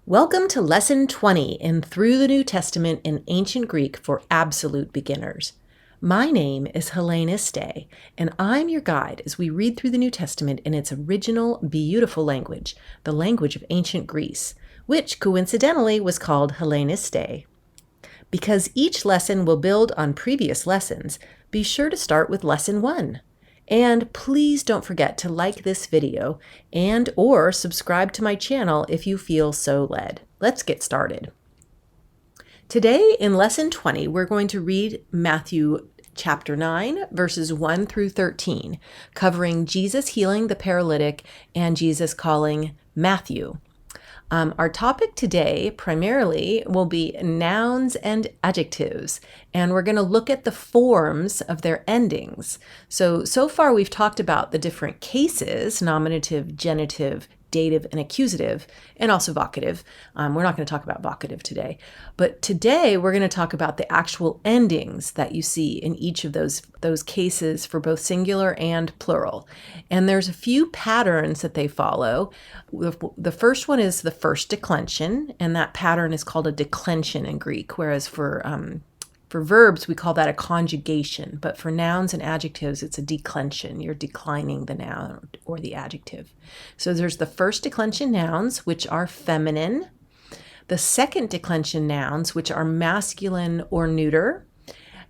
Welcome to Lesson 20 in Through the New Testament in Ancient Greek for Absolute Beginners. My name is Helleniste, and I'm your guide as we read through the New Testament in its original, beautiful language, the language of ancient Greece, which coincidentally was called Helleniste. Because each lesson will build on previous lessons, be sure to start with Lesson 1. And please don't forget to like this video and or subscribe to my channel if you feel so led. Let's get started. Today in Lesson 20, we're going to read Matthew chapter 9, verses 1 through 13, covering Jesus healing the paralytic and Jesus calling Matthew. Our topic today primarily will be nouns and adjectives, and we're going to look at the forms of their endings. So far we've talked about the different cases, nominative, genitive, dative, and accusative, and also vocative. We're not going to talk about vocative today, but today we're going to talk about the actual endings that you see in each of those cases for both singular and plural. And there's a few patterns that they follow. The first one is the first declension, and that pattern is called a declension in Greek, whereas for verbs, we call that a conjugation, but for nouns and adjectives, it's a declension. You're declining the noun or the adjective. So there's the first declension nouns, which are feminine, the second declension nouns, which are masculine or neuter,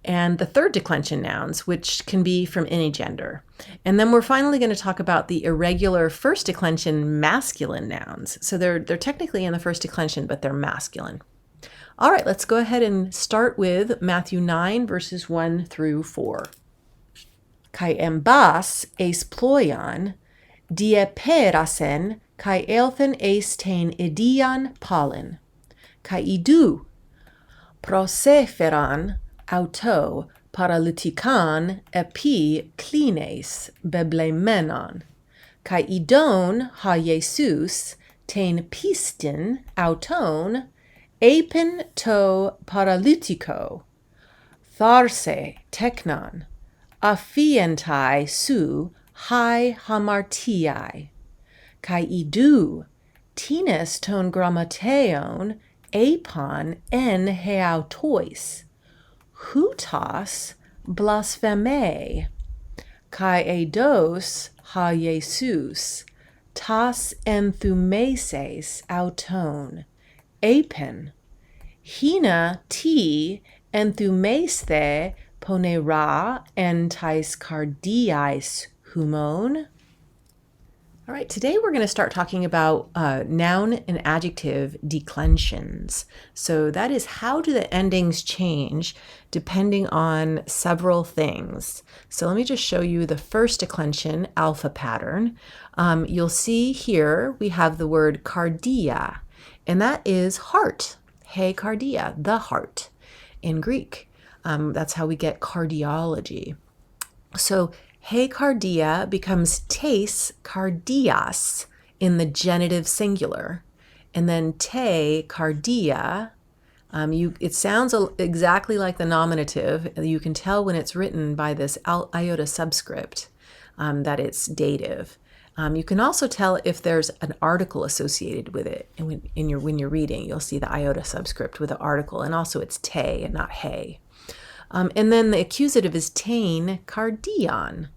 and the third declension nouns, which can be from any gender. And then we're finally going to talk about the irregular first declension masculine nouns. So they're technically in the first declension, but they're masculine. All right, let's go ahead and start with Matthew 9, verses 1 through 4. Kai embas eis ploian, dieperasen, kai elthen eis tein idian palin. Kai idu, proseferan auto paralytikan epi klines beblemenon. Kai idon ha Jesus tein pistin auton, Apen to paralytico, tharse teknon, aphientai su hai hamartiai, kai idu, tines ton grammateon, apon en heautois, hutas blaspheme, kai eidos ha Jesus, tas enthumeses auton, apen, hina ti enthumeisthe ponera en tais cardiais humon. All right, today we're going to start talking about noun and adjective declensions. So that is, how do the endings change depending on several things. So let me just show you the first declension alpha pattern. You'll see here we have the word cardia, and that is heart. He cardia, the heart in Greek. That's how we get cardiology. So he cardia becomes tes cardias in the genitive singular. And then te cardia, it sounds exactly like the nominative. You can tell when it's written by this iota subscript that it's dative. You can also tell if there's an article associated with it. And when you're reading, you'll see the iota subscript with the article, and also it's te and not he. And then the accusative is tein cardion.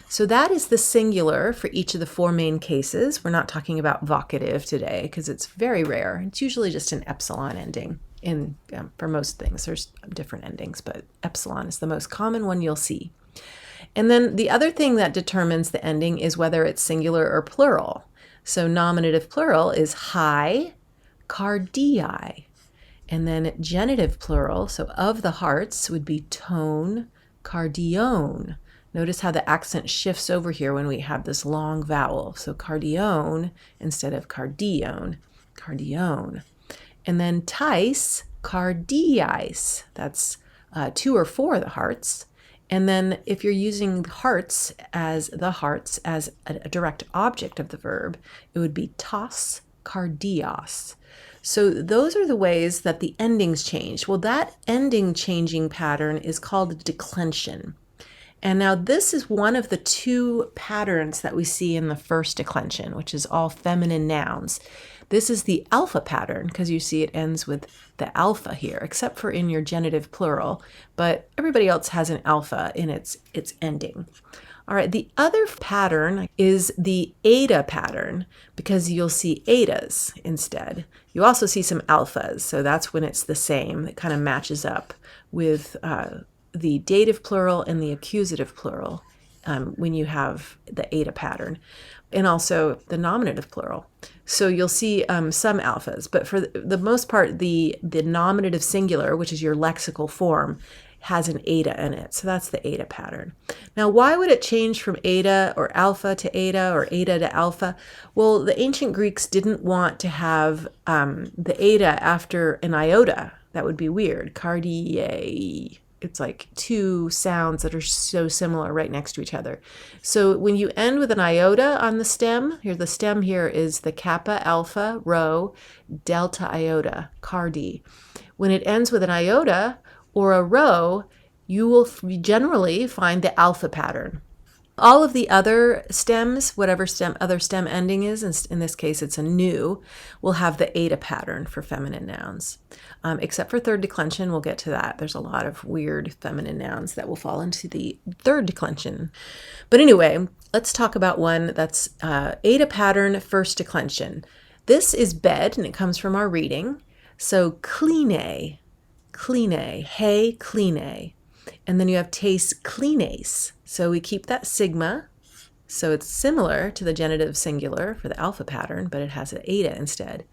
So that is the singular for each of the four main cases. We're not talking about vocative today because it's very rare. It's usually just an epsilon ending for most things. There's different endings, but epsilon is the most common one you'll see. And then the other thing that determines the ending is whether it's singular or plural. So nominative plural is hai cardii. And then genitive plural, so of the hearts, would be tone cardione. Notice how the accent shifts over here when we have this long vowel. So cardione instead of cardione, cardione. And then tais cardiais. That's 2 or 4 of the hearts. And then if you're using hearts as a direct object of the verb, it would be tas cardias. So those are the ways that the endings change. Well, that ending changing pattern is called a declension. And now this is one of the two patterns that we see in the first declension, which is all feminine nouns. This is the alpha pattern because you see it ends with the alpha here, except for in your genitive plural, but everybody else has an alpha in its ending. All right, the other pattern is the eta pattern because you'll see etas instead. You also see some alphas, so that's when it's the same. It kind of matches up with the dative plural and the accusative plural when you have the eta pattern, and also the nominative plural. So you'll see some alphas, but for the most part, the nominative singular, which is your lexical form, has an eta in it. So that's the eta pattern. Now, why would it change from eta or alpha to eta or eta to alpha? Well, the ancient Greeks didn't want to have the eta after an iota. That would be weird. Cardiae. It's like two sounds that are so similar right next to each other. So when you end with an iota on the stem, here the stem here is the kappa, alpha, rho, delta, iota, cardi. When it ends with an iota or a rho, you will generally find the alpha pattern. All of the other stems, whatever other stem ending is, in this case it's a nu, will have the eta pattern for feminine nouns. Except for third declension, we'll get to that. There's a lot of weird feminine nouns that will fall into the third declension. But anyway, let's talk about one that's eta pattern, first declension. This is bed, and it comes from our reading. So cline, hey, cline. And then you have tes clines. So we keep that sigma. So it's similar to the genitive singular for the alpha pattern, but it has an eta instead.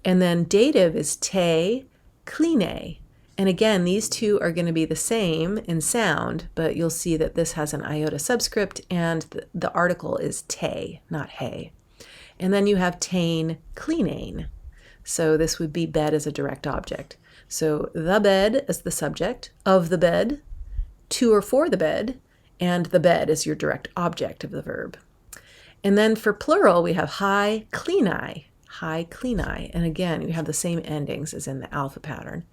And then dative is te cline. And again, these two are going to be the same in sound, but you'll see that this has an iota subscript and the article is te, not hey. And then you have tain clinane. So this would be bed as a direct object. So the bed as the subject, of the bed, to or for the bed, and the bed is your direct object of the verb. And then for plural, we have high cleani, and again, you have the same endings as in the alpha pattern.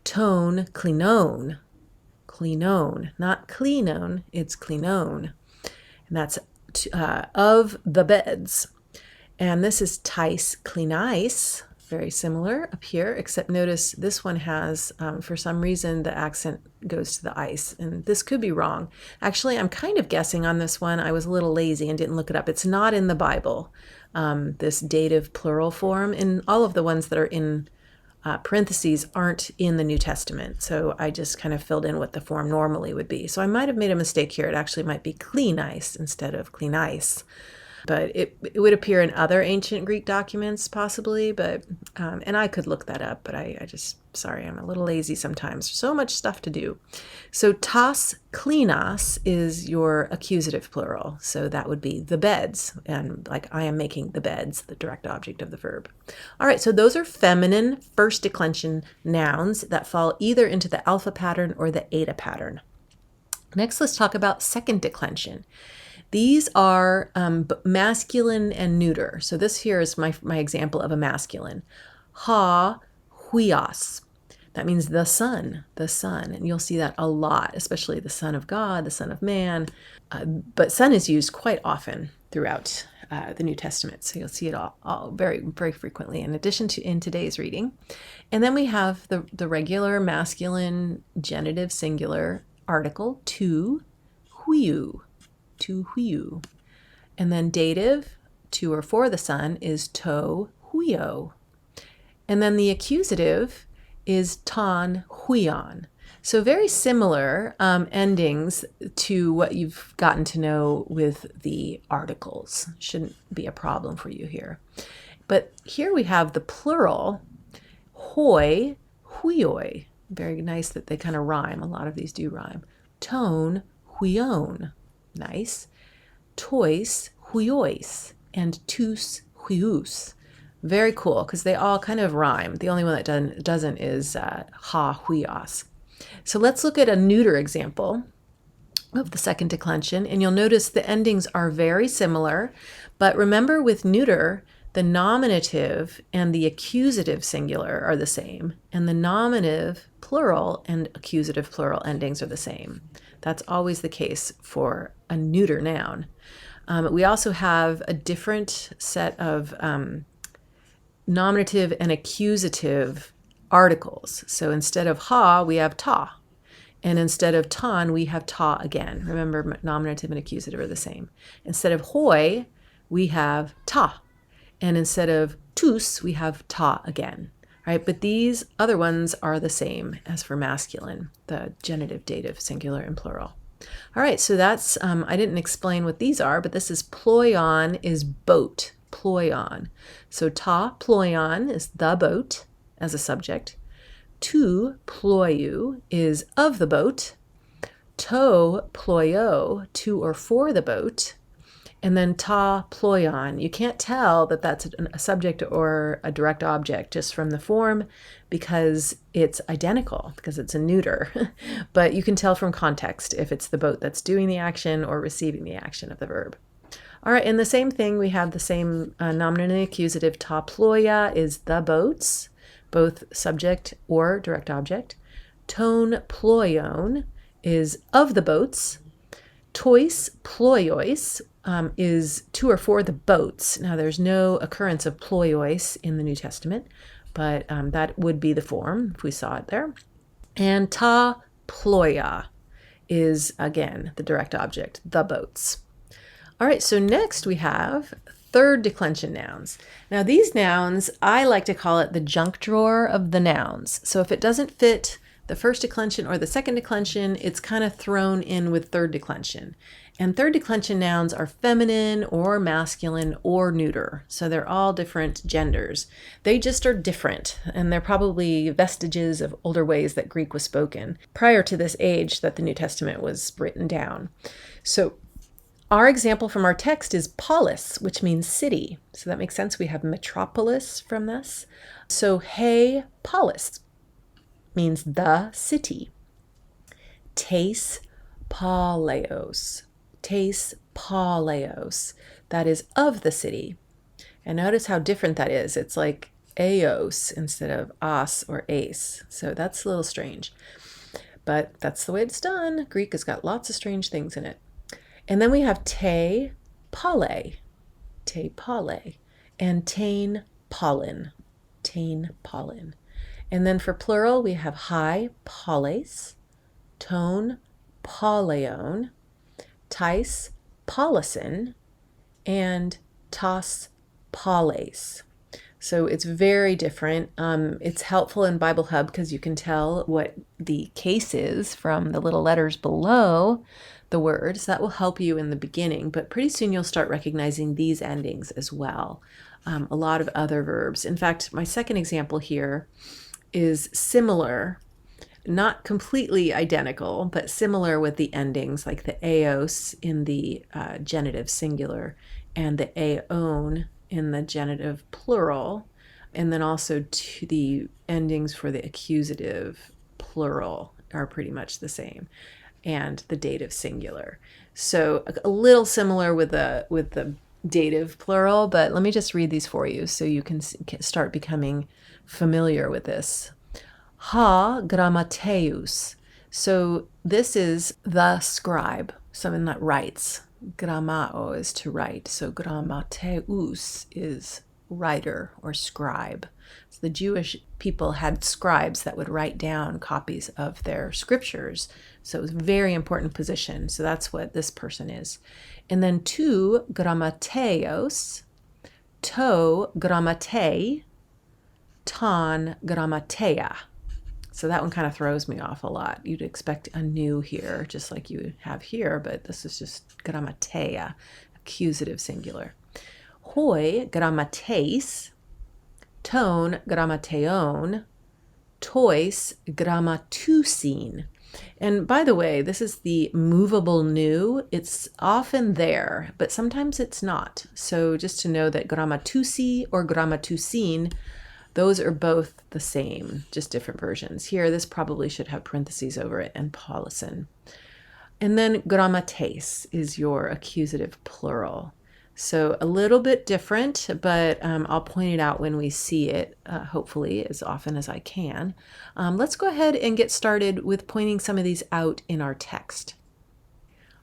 Tone, clinone, not clinone, it's clinone. And that's of the beds. And this is tais clinice, very similar up here, except notice this one has, for some reason, the accent goes to the ice. And this could be wrong. Actually, I'm kind of guessing on this one. I was a little lazy and didn't look it up. It's not in the Bible, this dative plural form. And all of the ones that are in parentheses aren't in the New Testament. So I just kind of filled in what the form normally would be. So I might have made a mistake here. It actually might be clinice instead of clinice. But it would appear in other ancient Greek documents possibly, but and I could look that up, but I just, sorry, I'm a little lazy sometimes. So much stuff to do. So tas klinas is your accusative plural. So that would be the beds, and like I am making the beds, the direct object of the verb. All right, so those are feminine first declension nouns that fall either into the alpha pattern or the eta pattern. Next, let's talk about second declension. These are masculine and neuter. So this here is my example of a masculine. Ha huios. That means the sun. And you'll see that a lot, especially the Son of God, the Son of Man. But son is used quite often throughout the New Testament. So you'll see it all very, very frequently, in addition to in today's reading. And then we have the regular masculine genitive singular article, to huiu. To huiu. And then dative, to or for the sun, is to huio. And then the accusative is ton huion. So very similar endings to what you've gotten to know with the articles. Shouldn't be a problem for you here. But here we have the plural, hoi, huioi. Very nice that they kind of rhyme. A lot of these do rhyme. Tone, huion. Nice. Tois, huiois, and tus, huius. Very cool, because they all kind of rhyme. The only one that doesn't is ha, huios. So let's look at a neuter example of the second declension, and you'll notice the endings are very similar, but remember with neuter, the nominative and the accusative singular are the same, and the nominative plural and accusative plural endings are the same. That's always the case for a neuter noun. We also have a different set of nominative and accusative articles. So instead of ha, we have ta. And instead of ton, we have ta again. Remember, nominative and accusative are the same. Instead of hoi, we have ta. And instead of tus, we have ta again. Right? But these other ones are the same as for masculine, the genitive, dative, singular, and plural. All right, so that's, I didn't explain what these are, but this is ploion is boat, ploion. So ta ploion is the boat as a subject. To ploiou is of the boat. To ploio, to or for the boat. And then ta ploion. You can't tell that that's a subject or a direct object just from the form because it's identical, because it's a neuter. But you can tell from context if it's the boat that's doing the action or receiving the action of the verb. All right, and the same thing, we have the same nominative and accusative. Ta ploia is the boats, both subject or direct object. Ton ploion is of the boats. Tois ploiois is to or for the boats. Now, there's no occurrence of ploiois in the New Testament, but that would be the form if we saw it there. And ta ploia is, again, the direct object, the boats. All right, so next we have third declension nouns. Now, these nouns, I like to call it the junk drawer of the nouns. So if it doesn't fit the first declension or the second declension, it's kind of thrown in with third declension. And third declension nouns are feminine or masculine or neuter. So they're all different genders. They just are different, and they're probably vestiges of older ways that Greek was spoken prior to this age that the New Testament was written down. So our example from our text is polis, which means city. So that makes sense. We have metropolis from this. So hey polis means the city. Tes paleos. Tes paleos. That is of the city. And notice how different that is. It's like eos instead of as or ace. So that's a little strange. But that's the way it's done. Greek has got lots of strange things in it. And then we have te pale, and tain pollen, And then for plural, we have hai poles, ton poleon, tais polison, and tas poles. So it's very different. It's helpful in Bible Hub because you can tell what the case is from the little letters below the word. So that will help you in the beginning, but pretty soon you'll start recognizing these endings as well. A lot of other verbs. In fact, my second example here is similar, not completely identical, but similar with the endings like the eos in the genitive singular and the aeon in the genitive plural, and then also to the endings for the accusative plural are pretty much the same, and the dative singular. So a little similar with the dative plural, but let me just read these for you so you can start becoming familiar with this. Ha grammateus. So this is the scribe, someone that writes. Grammao is to write. So grammateus is writer or scribe. So the Jewish people had scribes that would write down copies of their scriptures. So it was a very important position. So that's what this person is. And then to grammateos, to grammate, ton grammatea. So that one kind of throws me off a lot. You'd expect a new here, just like you have here, but this is just grammatea, accusative singular. Hoi grammateis, ton grammateon, tois grammatusin. And by the way, this is the movable nu. It's often there, but sometimes it's not. So just to know that grammatusi or grammatusin, those are both the same, just different versions. Here, this probably should have parentheses over it and polison. And then grammates is your accusative plural. So a little bit different, but I'll point it out when we see it, hopefully as often as I can. Let's go ahead and get started with pointing some of these out in our text.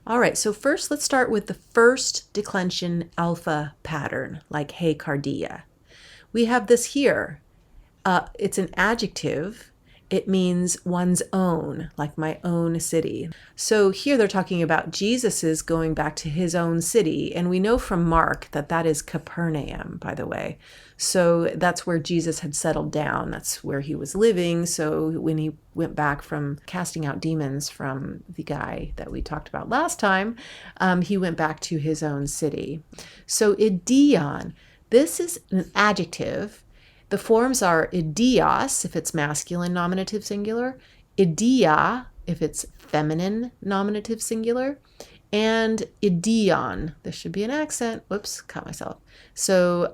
All right, so first let's start with the first declension alpha pattern, like hey cardia. we have this here. It's an adjective. It means one's own, like my own city. So here they're talking about Jesus's going back to his own city. And we know from Mark that that is Capernaum, by the way. So that's where Jesus had settled down. That's where he was living. So when he went back from casting out demons from the guy that we talked about last time, he went back to his own city. So idion, this is an adjective. The forms are idios if it's masculine nominative singular, idia if it's feminine nominative singular, and idion. This should be an accent. Whoops, caught myself. So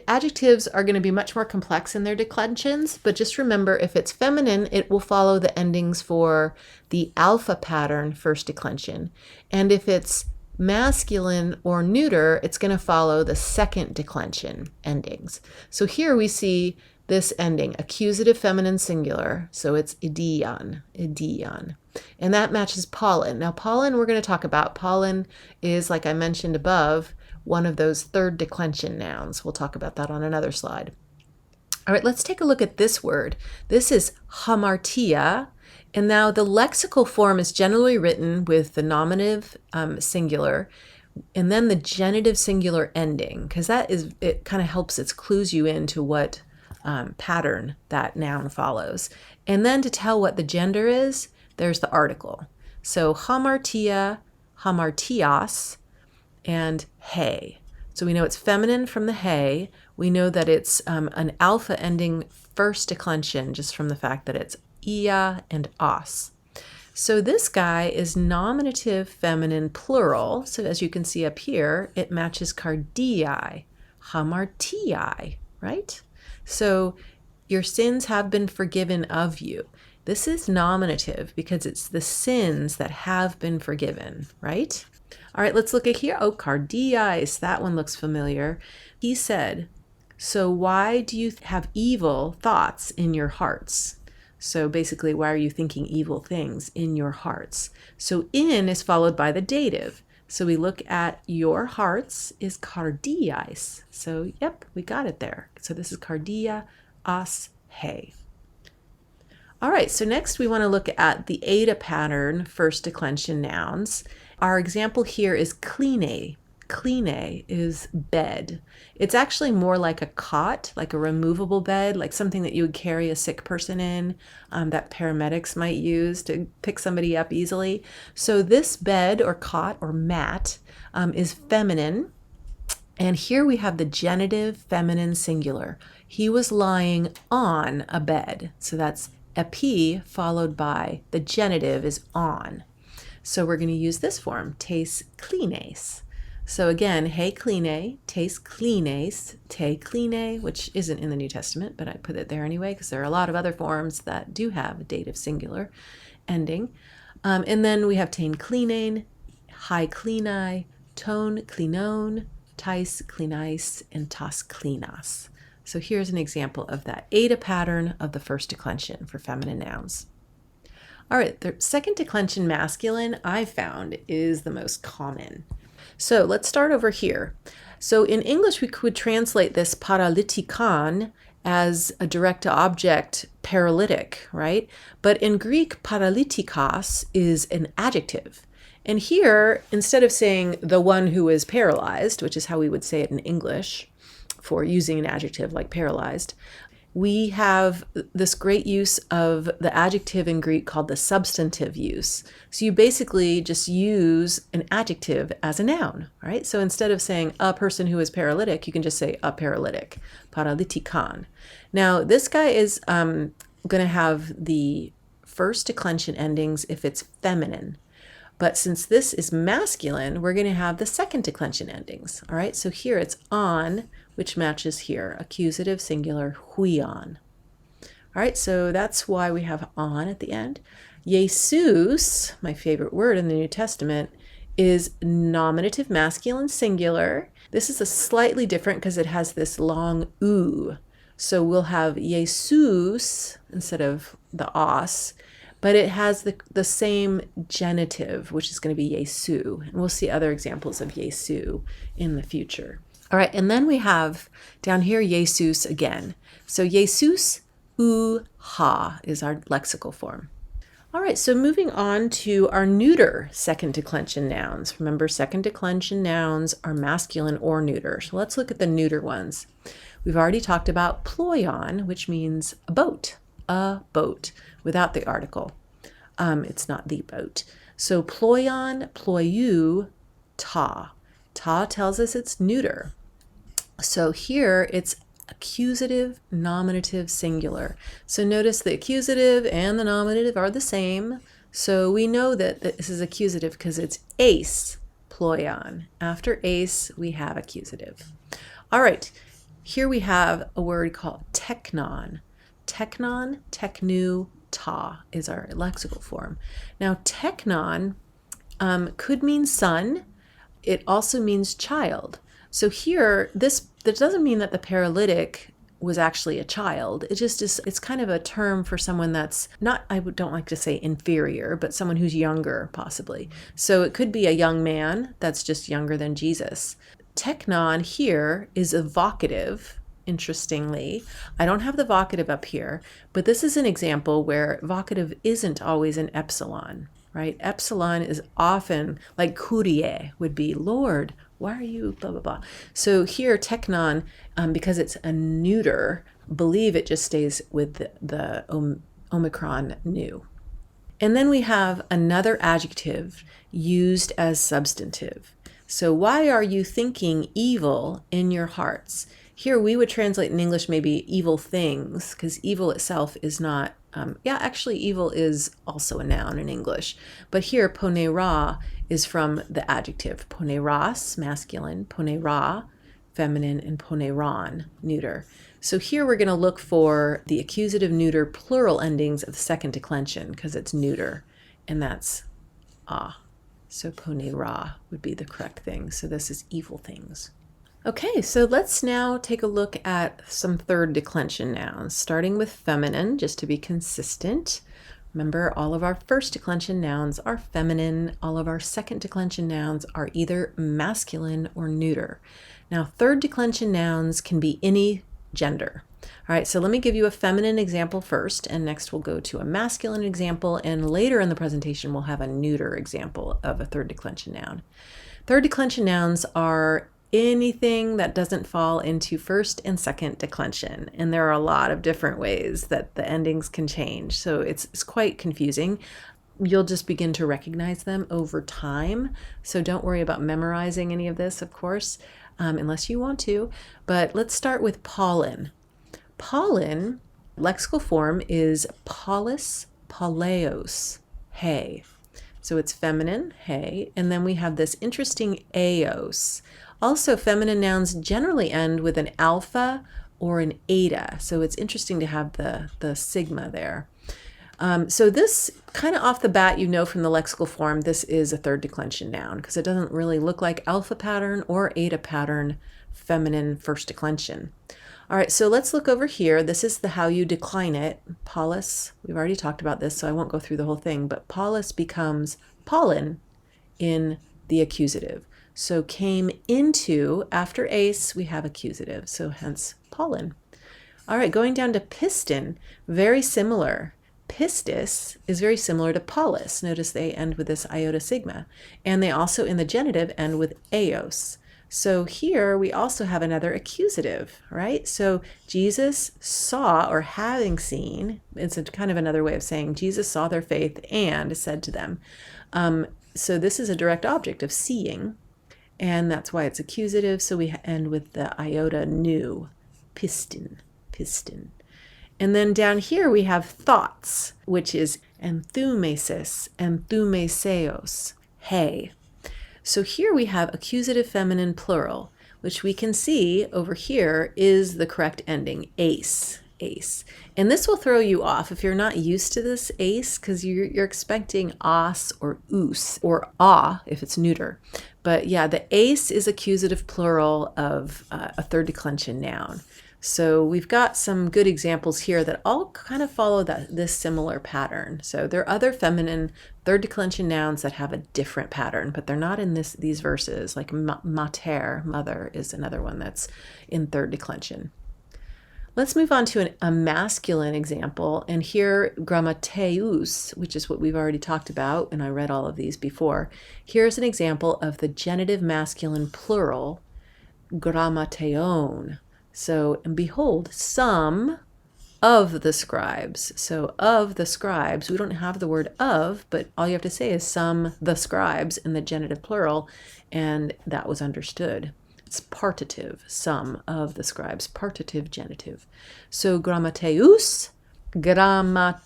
adjectives are going to be much more complex in their declensions, but just remember if it's feminine, it will follow the endings for the alpha pattern first declension. And if it's masculine or neuter, it's going to follow the second declension endings. So here we see this ending, accusative feminine singular. So it's idion, idion. And that matches pollen. Now pollen we're going to talk about. Pollen is, like I mentioned above, one of those third declension nouns. We'll talk about that on another slide. All right, let's take a look at this word. This is hamartia. And now the lexical form is generally written with the nominative singular and then the genitive singular ending, because it kind of helps, it clues you into what pattern that noun follows. And then to tell what the gender is, there's the article. So hamartia, hamartias, and hey. So we know it's feminine from the hey. We know that it's an alpha ending first declension just from the fact that it's ia and os. So this guy is nominative feminine plural. So as you can see up here, it matches cardii, hamartii, right? So your sins have been forgiven of you. This is nominative because it's the sins that have been forgiven, right? All right, let's look at here. Oh, cardiais, that one looks familiar. He said, so why do you have evil thoughts in your hearts? So basically, why are you thinking evil things in your hearts? So in is followed by the dative. So we look at your hearts is cardiais. So yep, we got it there. So this is cardia, os, he. All right, so next we want to look at the eta pattern first declension nouns. Our example here is kline. Kline is bed. It's actually more like a cot, like a removable bed, like something that you would carry a sick person in, that paramedics might use to pick somebody up easily. So this bed or cot or mat is feminine. And here we have the genitive feminine singular. He was lying on a bed. So that's epi followed by the genitive is on. So we're going to use this form, tes klines. So again, he kline, tes klines, te kline, which isn't in the New Testament, but I put it there anyway because there are a lot of other forms that do have a dative singular ending. And then we have tain klinen, hi klinai, tone klinon, tais klinais, and tas klinas. So here's an example of that eta pattern of the first declension for feminine nouns. All right, the second declension masculine I found is the most common. So let's start over here. So in English, we could translate this paralytikan as a direct object paralytic, right? But in Greek, paralytikos is an adjective. And here, instead of saying the one who is paralyzed, which is how we would say it in English for using an adjective like paralyzed, we have this great use of the adjective in Greek called the substantive use. So you basically just use an adjective as a noun, right? So instead of saying a person who is paralytic, you can just say a paralytic, paralytikan. Now this guy is going to have the first declension endings if it's feminine. But since this is masculine, we're going to have the second declension endings. All right, so here it's on, which matches here, accusative singular huion. All right, so that's why we have on at the end. Jesus, my favorite word in the New Testament, is nominative masculine singular. This is a slightly different because it has this long oo. So we'll have Jesus instead of the os. But it has the same genitive, which is going to be Jesu. And we'll see other examples of Jesu in the future. All right, and then we have down here Jesus again. So Jesus u ha is our lexical form. All right, so moving on to our neuter second declension nouns. Remember, second declension nouns are masculine or neuter. So let's look at the neuter ones. We've already talked about ploion, which means a boat, without the article. It's not the boat. So ploion, ploiou, ta. Ta tells us it's neuter. So here it's accusative, nominative, singular. So notice the accusative and the nominative are the same. So we know that this is accusative because it's ace, ploion. After ace, we have accusative. All right, here we have a word called teknon. Teknon, teknu, ta is our lexical form. Now, teknon could mean son. It also means child. So here, that doesn't mean that the paralytic was actually a child. It just is, it's kind of a term for someone that's not, don't like to say inferior, but someone who's younger, possibly. So it could be a young man that's just younger than Jesus. Teknon here is a vocative, interestingly. I don't have the vocative up here, but this is an example where vocative isn't always an epsilon, right? Epsilon is often, like Kyrie would be, Lord, why are you blah, blah, blah. So here, teknon, because it's a neuter, believe it just stays with the omicron nu. And then we have another adjective used as substantive. So why are you thinking evil in your hearts? Here we would translate in English maybe evil things, because evil itself is not, actually evil is also a noun in English. But here ponera is from the adjective. Poneras, masculine, ponera, feminine, and poneron, neuter. So here we're going to look for the accusative neuter plural endings of the second declension because it's neuter, and that's ah. So ponera would be the correct thing. So this is evil things. Okay, so let's now take a look at some third declension nouns, starting with feminine, just to be consistent. Remember, all of our first declension nouns are feminine. All of our second declension nouns are either masculine or neuter. Now, third declension nouns can be any gender. All right, so let me give you a feminine example first, and next we'll go to a masculine example, and later in the presentation we'll have a neuter example of a third declension noun. Third declension nouns are anything that doesn't fall into first and second declension. And there are a lot of different ways that the endings can change. So it's quite confusing. You'll just begin to recognize them over time. So don't worry about memorizing any of this, of course, unless you want to. But let's start with pollen. Pollen, lexical form is polis, paleos, hay. So it's feminine, hay. And then we have this interesting eos. Also, feminine nouns generally end with an alpha or an eta. So it's interesting to have the sigma there. So this kind of off the bat, you know from the lexical form, this is a third declension noun because it doesn't really look like alpha pattern or eta pattern feminine first declension. All right, so let's look over here. This is the how you decline it. Polis, we've already talked about this, so I won't go through the whole thing, but polis becomes pollen in the accusative. So came into, after ace, we have accusative, so hence pollen. All right, going down to piston, very similar. Pistis is very similar to polis. Notice they end with this iota sigma. And they also, in the genitive, end with eos. So here we also have another accusative, right? So Jesus saw, or having seen, it's a kind of another way of saying Jesus saw their faith and said to them. So this is a direct object of seeing. And that's why it's accusative. So we end with the iota nu, piston, piston. And then down here we have thoughts, which is enthumesis, enthumeseos, hay. So here we have accusative feminine plural, which we can see over here is the correct ending, ace, ace. And this will throw you off if you're not used to this ace, because you're expecting os or us or ah if it's neuter. But yeah, the ace is accusative plural of a third declension noun. So we've got some good examples here that all kind of follow this similar pattern. So there are other feminine third declension nouns that have a different pattern, but they're not in these verses. Like mater, mother, is another one that's in third declension. Let's move on to a masculine example. And here, grammateus, which is what we've already talked about, and I read all of these before. Here's an example of the genitive masculine plural, grammateon. So, and behold, some of the scribes. So, of the scribes, we don't have the word of, but all you have to say is some the scribes in the genitive plural, and that was understood. It's partitive, some of the scribes, partitive genitive. So, grammateus, grammateos,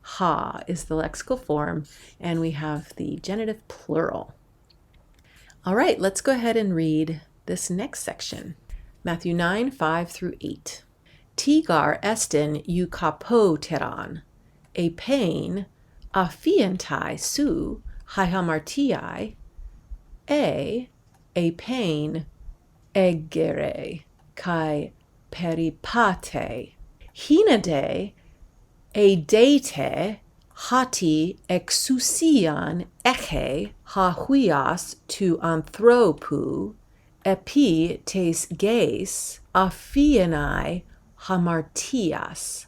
ha is the lexical form, and we have the genitive plural. All right, let's go ahead and read this next section. Matthew 9, 5 through 8. Tigar estin eu kapoteran, a pain, aphiantai su, hamartiai, a pain, egere, kai peripate, hinade, a date, hati exousian eche ha huias tu anthropou, epi tes geis aphianai hamartias,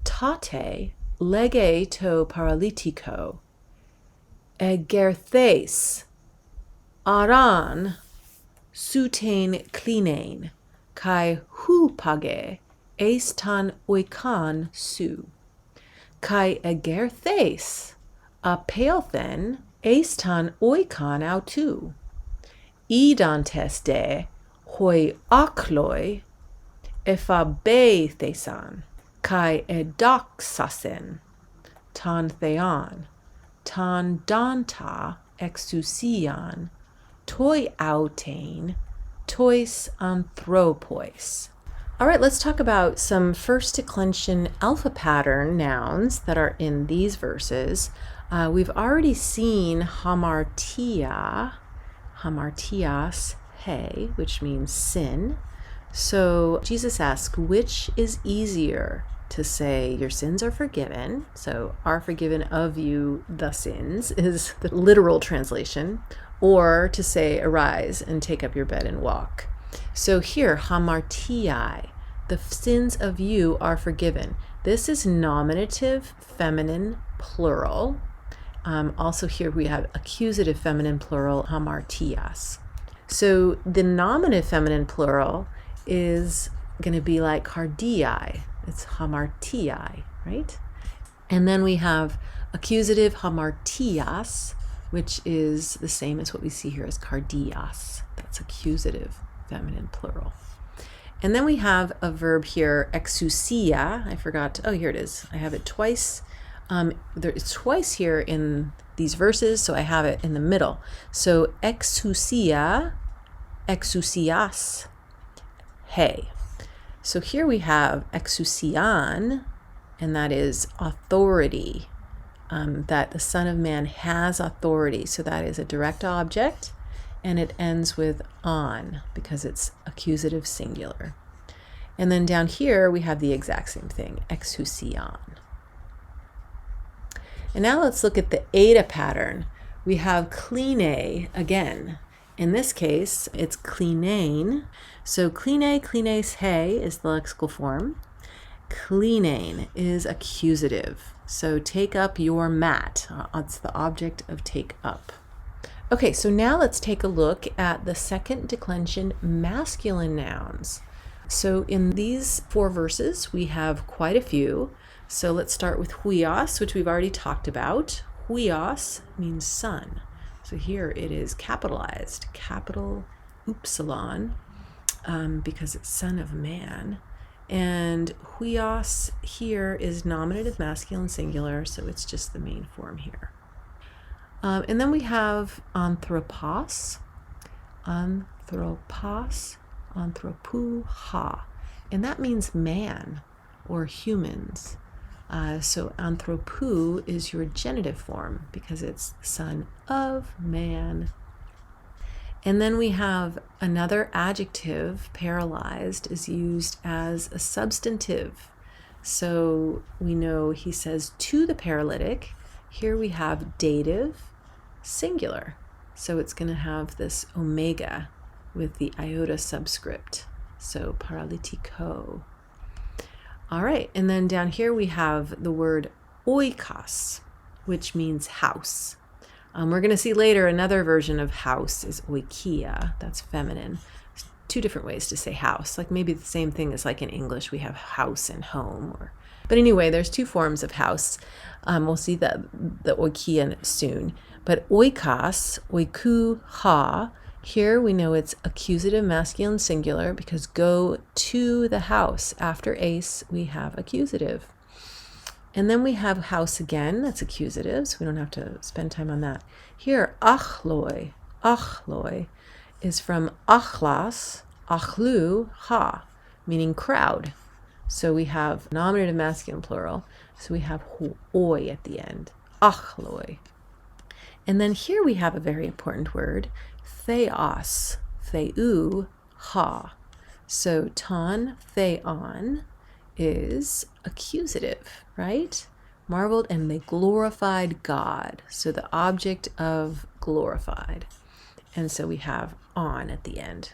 tate lege to paralytico, egerthes aran sutain klinein, kai hupage estan oikan su, kai egerthes apelthen estan oikan autu, idantes de hoi akloi ephabethesan, kai edoxasen, tan thean, tan danta exousian, toi autain, tois anthropois. All right, let's talk about some first declension alpha pattern nouns that are in these verses. We've already seen hamartia, hamartias, he, which means sin. So Jesus asks, which is easier to say your sins are forgiven? So are forgiven of you the sins is the literal translation, or to say arise and take up your bed and walk. So here, hamartiai, the sins of you are forgiven. This is nominative feminine plural. Also here we have accusative feminine plural, hamartias. So the nominative feminine plural is going to be like cardiae. It's hamartiae, right? And then we have accusative hamartias, which is the same as what we see here as cardias. That's accusative feminine plural. And then we have a verb here, exousia. I forgot. Oh, here it is. I have it twice. It's twice here in these verses, so I have it in the middle. So exousia, exousias, he. So here we have exousian, and that is authority, that the Son of Man has authority. So that is a direct object, and it ends with on because it's accusative singular. And then down here we have the exact same thing, exousian. And now let's look at the eta pattern. We have kline again. In this case, it's klinein. So kline, klines, he is the lexical form. Klinein is accusative. So take up your mat. It's the object of take up. Okay, so now let's take a look at the second declension masculine nouns. So in these 4 verses, we have quite a few. So let's start with huios, which we've already talked about. Huios means son. So here it is capitalized, capital upsilon, because it's Son of Man. And huios here is nominative masculine singular, so it's just the main form here. And then we have anthropos, anthropos, anthropou, ha. And that means man or humans. So anthropou is your genitive form because it's Son of Man. And then we have another adjective, paralyzed, is used as a substantive. So we know he says to the paralytic. Here we have dative, singular. So it's going to have this omega with the iota subscript. So paralytico. All right, and then down here we have the word oikos, which means house. We're going to see later another version of house is oikia. That's feminine. Two different ways to say house, like maybe the same thing as like in English we have house and home. But anyway, there's two forms of house. We'll see the oikia soon. But oikos, oiku ha, here we know it's accusative masculine singular because go to the house. After ace, we have accusative. And then we have house again, that's accusative, so we don't have to spend time on that. Here, achloi is from achlas, achlu, ha, meaning crowd. So we have nominative masculine plural, so we have oi at the end, achloi. And then here we have a very important word, theos, theu, ha. So ton, theon is accusative, right? Marveled and they glorified God. So the object of glorified. And so we have on at the end.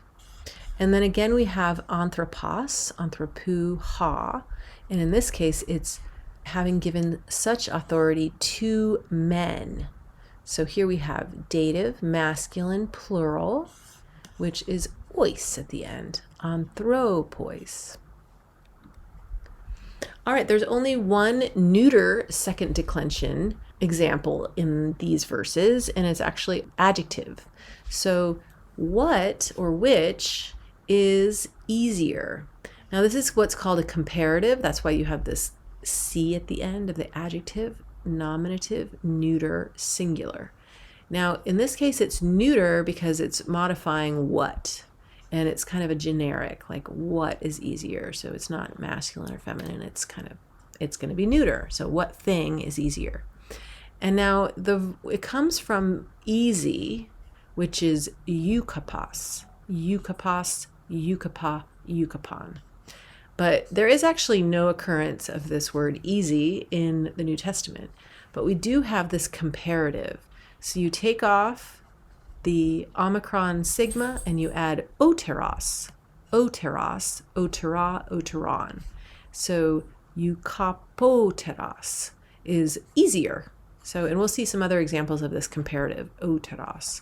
And then again we have anthropos, anthropou, ha. And in this case it's having given such authority to men. So here we have dative, masculine, plural, which is ois at the end, anthropois. All right, there's only one neuter second declension example in these verses, and it's actually adjective. So what or which is easier? Now this is what's called a comparative. That's why you have this C at the end of the adjective, nominative, neuter, singular. Now in this case it's neuter because it's modifying what. And it's kind of a generic, like what is easier. So it's not masculine or feminine. It's going to be neuter. So what thing is easier? And now it comes from easy, which is eukapos, eukapos, eukapa, eukapon. But there is actually no occurrence of this word easy in the New Testament. But we do have this comparative. So you take off the Omicron sigma and you add oteros, oteros, otera, oteron. So eukapoteros is easier. So, and we'll see some other examples of this comparative, oteros.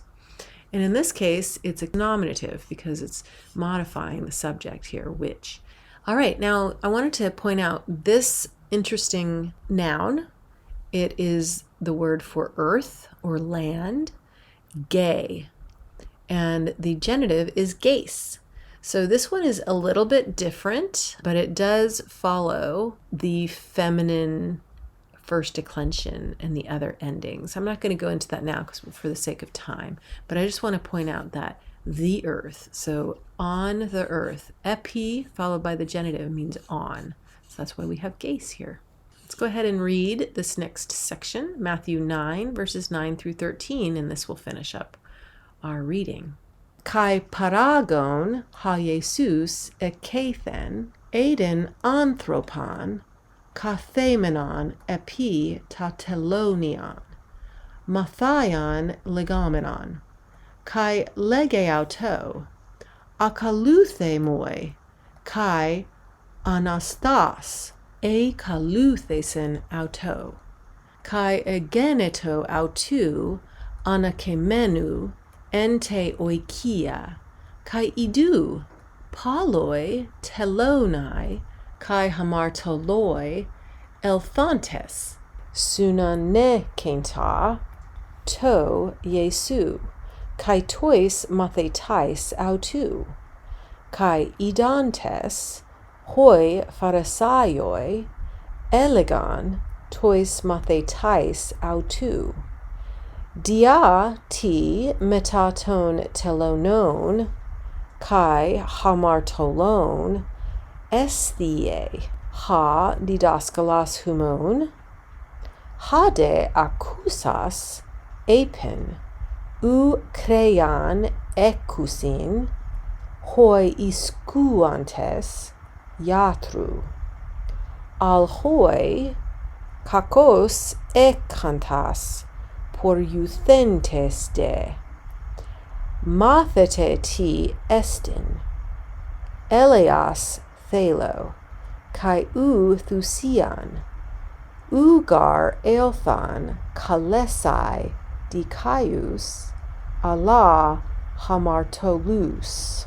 And in this case, it's a nominative because it's modifying the subject here, which. All right, now I wanted to point out this interesting noun. It is the word for earth or land, gay, and the genitive is gace. So this one is a little bit different, but it does follow the feminine first declension and the other endings. I'm not going to go into that now because for the sake of time, but I just want to point out that the earth, so on the earth, epi followed by the genitive means on. So that's why we have gace here. Let's go ahead and read this next section, Matthew 9, verses 9 through 13, and this will finish up our reading. Kai paragon ha Jesus ekathen, Aiden anthropon, kathemenon epi tatelonion, mathion legamenon, kai legeauto, akaluthe moi, kai anastas, e kaluthesen auto, kai egeneto autu, anakemenu, ente oikia, kai idu, paloi, telonai, kai hamartoloi, elthantes, sunane kenta, to Jesu, kai tois mathetais autu, kai idantes, hoi pharisaioi, elegan, tois mathetais autu, dia ti metaton telonon, kai hamartolon, esthie, ha didaskalas humon, hade acusas, apen, ou kreian ekousin, hoi iskouantes iatrou. Al hoi kakos ekantas por euthentes de. Mathete ti estin, eleas thelo, kai ou thusian, ugar eilthan kalesai dikaius, ala hamartolus.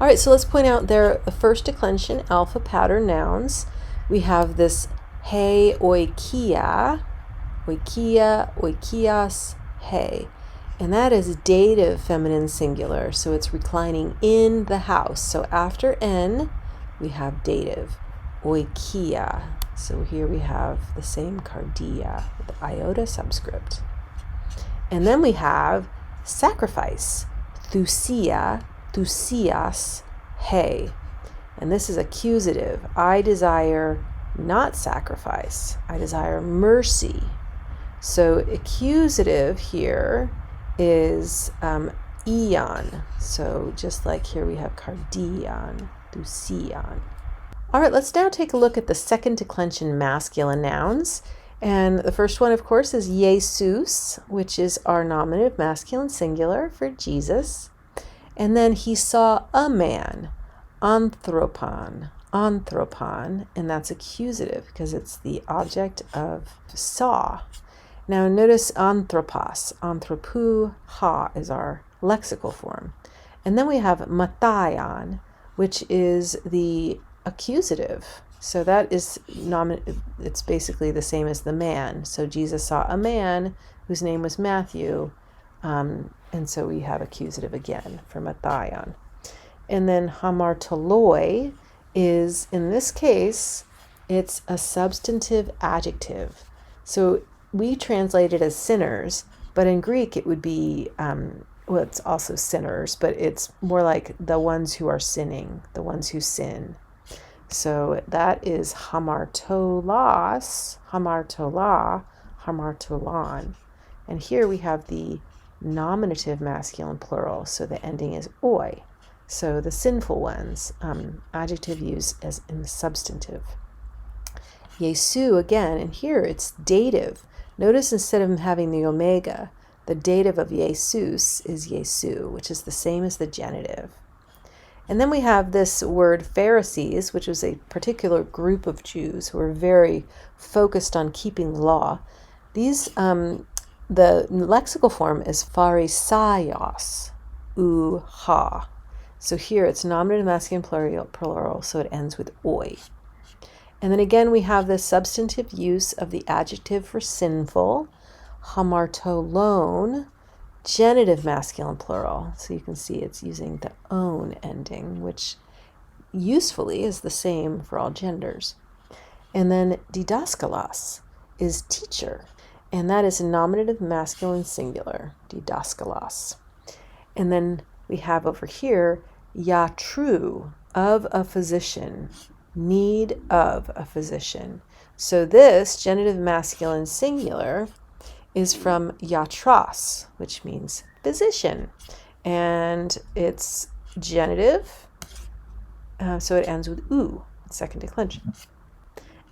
All right, so let's point out there the first declension, alpha pattern nouns. We have this he oikia, oikias, he. And that is dative feminine singular, so it's reclining in the house. So after N, we have dative, oikia. So here we have the same cardia with the iota subscript. And then we have sacrifice, thusia, thusias, he. And this is accusative. I desire not sacrifice. I desire mercy. So accusative here is ion. So just like here we have cardion, thusion. All right, let's now take a look at the second declension masculine nouns. And the first one, of course, is Jesus, which is our nominative masculine singular for Jesus. And then he saw a man, anthropon, and that's accusative because it's the object of saw. Now notice anthropos, anthropou, ha is our lexical form. And then we have mathion, which is the accusative. So that is it's basically the same as the man. So Jesus saw a man whose name was Matthew, and so we have accusative again for mathion. And then hamartoloi is, in this case, it's a substantive adjective. So we translate it as sinners, but in Greek it would be, well, it's also sinners, but it's more like the ones who are sinning, the ones who sin. So that is hamartolas, hamartola, hamartolan. And here we have the nominative masculine plural, so the ending is oi. So the sinful ones, adjective used as in the substantive. Jesu again, and here it's dative. Notice instead of having the omega, the dative of Jesus is Jesu, which is the same as the genitive. And then we have this word Pharisees, which was a particular group of Jews who were very focused on keeping the law. These, the lexical form is pharisaios, u, ha. So here it's nominative masculine plural, so it ends with oi. And then again, we have the substantive use of the adjective for sinful, hamartolon, genitive masculine plural. So you can see it's using the own ending, which usefully is the same for all genders. And then didaskalos is teacher, and that is nominative masculine singular, didaskalos. And then we have over here, iatrou, of a physician, need of a physician. So this genitive masculine singular is from iatros, which means physician. And it's genitive, so it ends with u, second declension.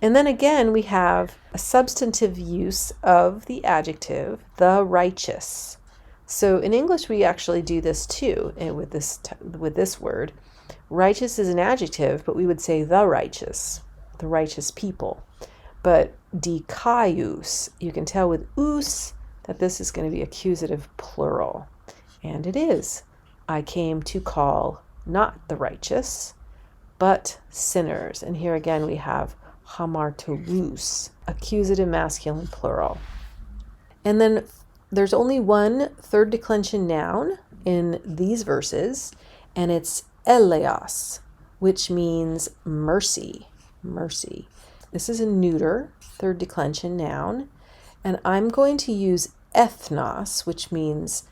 And then again, we have a substantive use of the adjective, the righteous. So in English, we actually do this too with this word. Righteous is an adjective, but we would say the righteous people. But dikaius, you can tell with us that this is going to be accusative plural. And it is. I came to call not the righteous, but sinners. And here again we have hamartolus, accusative masculine plural. And then there's only one third declension noun in these verses, and it's eleos, which means mercy, mercy. This is a neuter, third declension noun, and I'm going to use ethnos, which means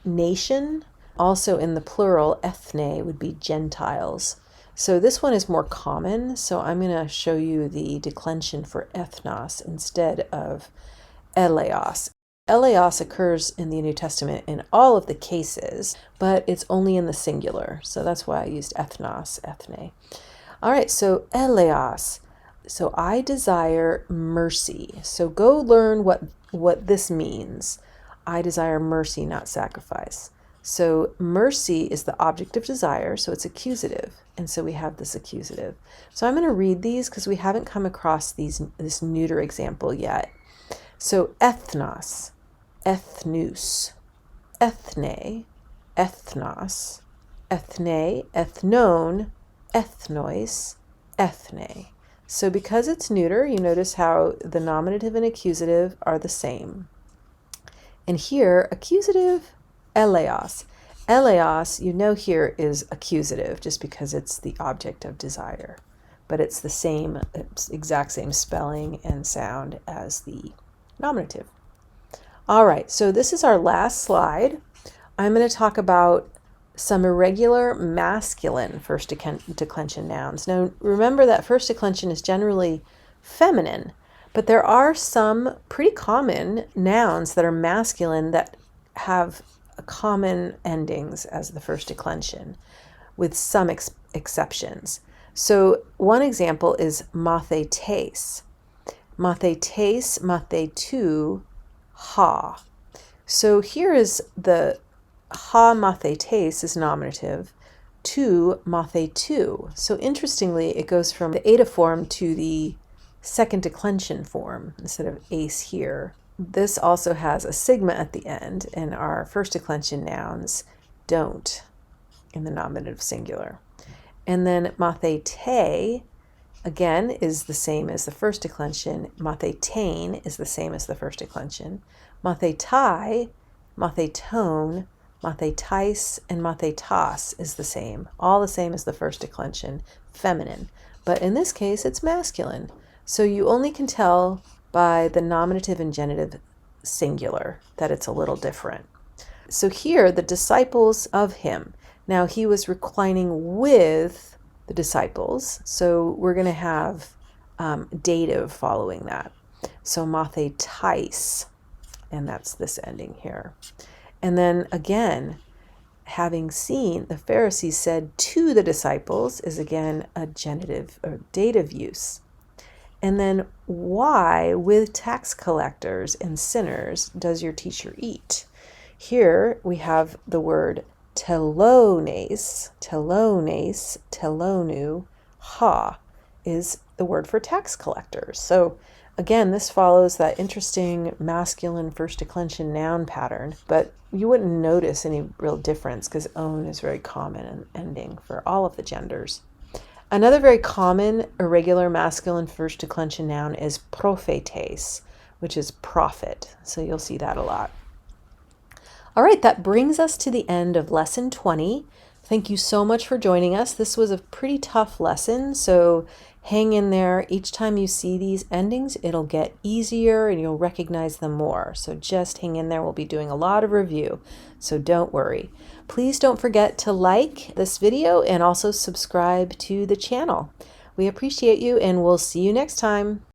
nation. Also in the plural, ethne would be Gentiles. So this one is more common, so I'm going to show you the declension for ethnos instead of eleos. Eleos occurs in the New Testament in all of the cases, but it's only in the singular. So that's why I used ethnos, ethne. All right, so eleos. So I desire mercy. So go learn what this means. I desire mercy, not sacrifice. So mercy is the object of desire, so it's accusative. And so we have this accusative. So I'm going to read these because we haven't come across this neuter example yet. So ethnos, ethnus, ethne, ethnos, ethne, ethnon, ethnois, ethne. So because it's neuter, you notice how the nominative and accusative are the same. And here, accusative, eleos. Eleos, you know here is accusative just because it's the object of desire. But it's the same, exact same spelling and sound as the nominative. All right, so this is our last slide. I'm going to talk about some irregular masculine first declension nouns. Now, remember that first declension is generally feminine, but there are some pretty common nouns that are masculine that have common endings as the first declension, with some exceptions. So one example is mathetes. Mathetes, mathetu, ha. So here is the ha mathetes is nominative, tu mathetu. So interestingly, it goes from the eta form to the second declension form instead of ace here. This also has a sigma at the end, and our first declension nouns don't in the nominative singular. And then mathete, again, is the same as the first declension. Mathetain is the same as the first declension. Mathetai, mathetone, mathetais, and mathetas is the same. All the same as the first declension, feminine. But in this case, it's masculine. So you only can tell by the nominative and genitive singular that it's a little different. So here, the disciples of him. Now, he was reclining with the disciples, so we're going to have dative following that. So mathetais, and that's this ending here. And then again, having seen, the Pharisees said to the disciples is again a genitive or dative use. And then why with tax collectors and sinners does your teacher eat? Here we have the word telones, telones, telonu, ha is the word for tax collectors. So again, this follows that interesting masculine first declension noun pattern, but you wouldn't notice any real difference because own is very common and ending for all of the genders. Another very common irregular masculine first declension noun is prophetes, which is prophet. So you'll see that a lot. All right, that brings us to the end of lesson 20. Thank you so much for joining us. This was a pretty tough lesson, so hang in there. Each time you see these endings, it'll get easier and you'll recognize them more. So just hang in there. We'll be doing a lot of review, so don't worry. Please don't forget to like this video and also subscribe to the channel. We appreciate you, and we'll see you next time.